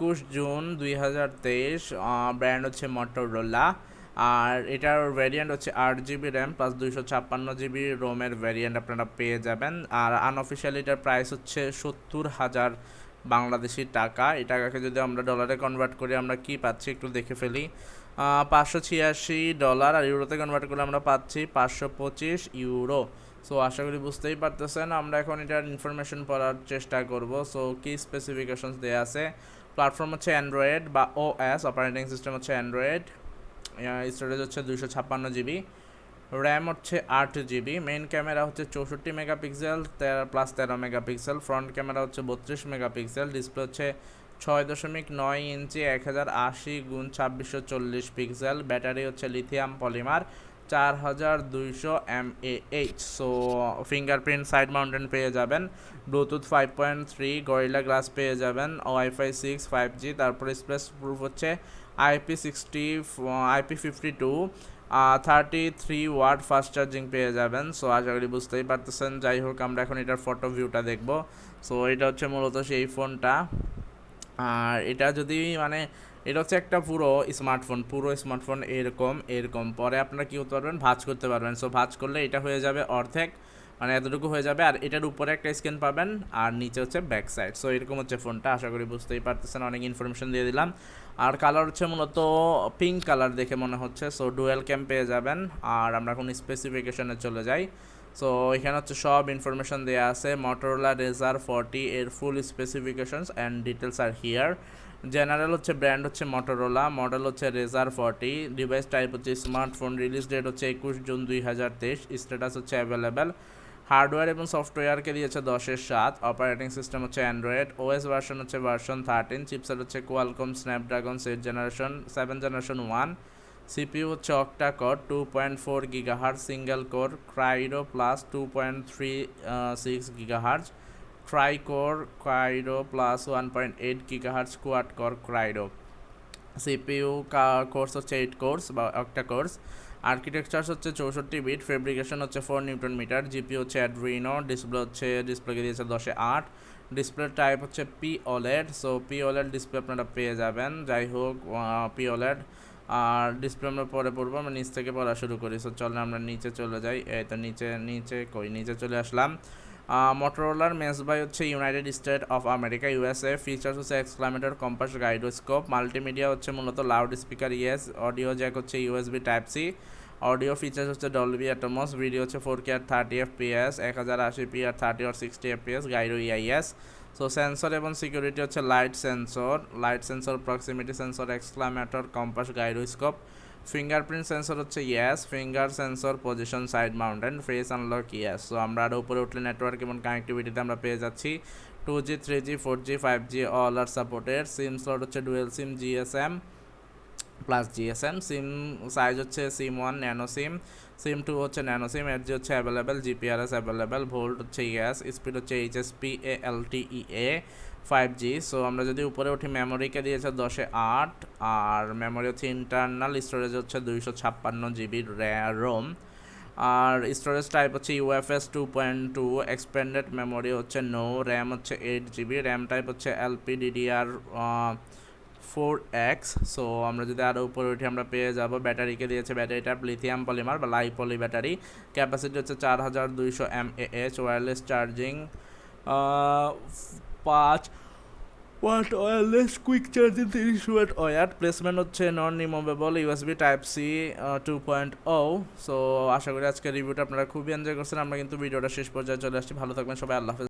21 June 2023, brand হচ্ছে Motorola. আর এটার variant হচ্ছে 8 জিবি র্যাম প্লাস 256 জিবি রোমের ভ্যারিয়েন্ট আপনারা পেয়ে যাবেন। আর আনঅফিসিয়ালি এটার প্রাইস হচ্ছে 70,000 বাংলাদেশি টাকা। এই টাকাকে যদি আমরা ডলারে কনভার্ট করি আমরা কি পাচ্ছি একটু দেখে ফেলি। $586, আর ইউরোতে কনভার্ট করলে আমরা পাচ্ছি 525 ইউরো। সো আশা করি বুঝতেই পারতেছেন। আমরা এখন এটার ইনফরমেশন পড়ার চেষ্টা করব। সো কি স্পেসিফিকেশনস দেওয়া আছে, প্ল্যাটফর্ম হচ্ছে অ্যান্ড্রয়েড বা ওএস, অপারেটিং সিস্টেম হচ্ছে অ্যান্ড্রয়েড, স্টোরেজ হচ্ছে 256 জিবি, র্যাম হচ্ছে 8 জিবি, মেইন ক্যামেরা হচ্ছে 64 megapixel plus 13 megapixel, front camera হচ্ছে 32 মেগাপিক্সেল, ডিসপ্লে হচ্ছে 6.9 ইঞ্চি 1080x2640 পিক্সেল, ব্যাটারি হচ্ছে lithium polymer 4200 mAh। So fingerprint side mountain পেয়ে যাবেন, ব্লুটুথ 5.3, গরিলা গ্লাস পেয়ে যাবেন, ওয়াইফাই 6, 5G, তারপরে স্পেস প্রুফ হচ্ছে IP52, 33 ওয়াট ফাস্ট চার্জিং পেয়ে যাবেন। সো আশা করি বুঝতেই পারতেছেন। যাই হোক, আমরা এখন এটার ফটো ভিউটা দেখব। সো এটা হচ্ছে মূলত সেই ফোনটা। আর এটা যদি এটা হচ্ছে একটা পুরো স্মার্টফোন এরকম পরে আপনারা কী করতে পারবেন, ভাঁজ করতে পারবেন। সো ভাঁজ করলে এটা হয়ে যাবে অর্ধেক, এতটুকু হয়ে যাবে। আর এটার উপরে একটা স্ক্রিন পাবেন আর নিচে হচ্ছে ব্যাক সাইড। সো এরকম হচ্ছে ফোনটা। আশা করি বুঝতেই পারতেছেন, অনেক ইনফরমেশন দিয়ে দিলাম। আর কালার হচ্ছে মূলত পিঙ্ক কালার দেখে মনে হচ্ছে। সো ডুয়েল ক্যাম পেয়ে যাবেন। আর আমরা এখন স্পেসিফিকেশনে চলে যাই। সো এখানে হচ্ছে সব ইনফরমেশন দেওয়া আছে। মটোরোলা রেজার 40 এর full specifications and details are here. General হচ্ছে ব্র্যান্ড হচ্ছে মটোরোলা, মডেল হচ্ছে রেজার 40, ডিভাইস টাইপ হচ্ছে স্মার্টফোন, রিলিজ ডেট হচ্ছে 21 জুন 2023, স্ট্যাটাস হচ্ছে অ্যাভেলেবেল, হার্ডওয়্যার এবং সফটওয়্যারকে দিয়েছে 10/7, অপারেটিং সিস্টেম হচ্ছে অ্যান্ড্রয়েড, ওএস ভার্সন হচ্ছে ভার্সন 13, চিপসেট হচ্ছে কোয়ালকম স্ন্যাপড্রাগন 7 জেনারেশন 1, সিপিইউ হচ্ছে octa core 2.4 GHz single core, Kryo plus 2.36 GHz, tricore Kryo plus 1.8 GHz quad core ক্রাইডো, CPU course হচ্ছে 8 course বা অক্টা কোর্স, আর্কিটেকচার হচ্ছে 64 bit, fabrication হচ্ছে 4 Newton metre, GP হচ্ছে Adreno, ডিসপ্লেকে দিয়েছে 10/8, display type হচ্ছে POLED। So POLED display আপনারা পেয়ে যাবেন। যাই হোক, POLED। আর ডিসপ্লে আমরা পরে পড়বো, আমরা নিচ থেকে পড়া শুরু করি। সো চলে আমরা নিচে চলে যাই। এই তো নিচে চলে আসলাম। মটোরোলার মেস বাই হচ্ছে United State of America USA, features হচ্ছে এক্সক্লামেটর, কম্পাস, গাইডোস্কোপ, মাল্টিমিডিয়া হচ্ছে মূলত loud speaker yes, audio jack হচ্ছে USB Type-C, অডিও ফিচার্স হচ্ছে ডলবি অ্যাটমস, ভিডিও হচ্ছে 4K আর 30 FPS, 1080p আর 30 আর 60 FPS, গাইডো EIS। সো সেন্সর এবং সিকিউরিটি হচ্ছে light sensor, proximity sensor, accelerometer, compass, gyroscope, fingerprint sensor হচ্ছে yes, finger sensor, position, side mountain, face unlock yes. So আমরা আরও উপরে উঠলে নেটওয়ার্ক এবং কানেক্টিভিটিতে আমরা পেয়ে যাচ্ছি 2G, 3G, 4G, 5G all are supported. SIM slot হচ্ছে dual SIM, GSM plus GSM, SIM size হচ্ছে SIM1 ন্যানো সিম 2 হচ্ছে ন্যানো সিম, 8G হচ্ছে অ্যাভেলেবেল, GPRS অ্যাভেলেবেল, ভোল্ট হচ্ছে ইয়েস, স্পিড হচ্ছে HSPALTEA 5G। সো আমরা যদি উপরে উঠি, মেমোরিকে দিয়েছে 10/8, আর মেমোরি হচ্ছে ইন্টারনাল, স্টোরেজ হচ্ছে 256 GB রোম, আর স্টোরেজ টাইপ হচ্ছে UFS 2.2, এক্সপেন্ডেড মেমোরি হচ্ছে নো, র্যাম হচ্ছে 8 GB, র্যাম টাইপ হচ্ছে LPDDR4X। সো আমরা যদি আরও উপরে উঠি আমরা পেয়ে যাব, ব্যাটারিকে দিয়েছে ব্যাটারি টাইপ লিথিয়াম পলিমার বা লাইপলি ব্যাটারি, ক্যাপাসিটি হচ্ছে 4200 mAh, wireless charging 5 watt, wireless quick charging 30 watt wire, placement হচ্ছে non removable, USB Type-C 2.0। So আশা করি আজকের রিভিউটা আপনারা খুবই এনজয় করছেন। আমরা কিন্তু ভিডিওটা শেষ পর্যায়ে চলে আসছি। ভালো থাকবেন সবাই, আল্লাহ হাফেজ।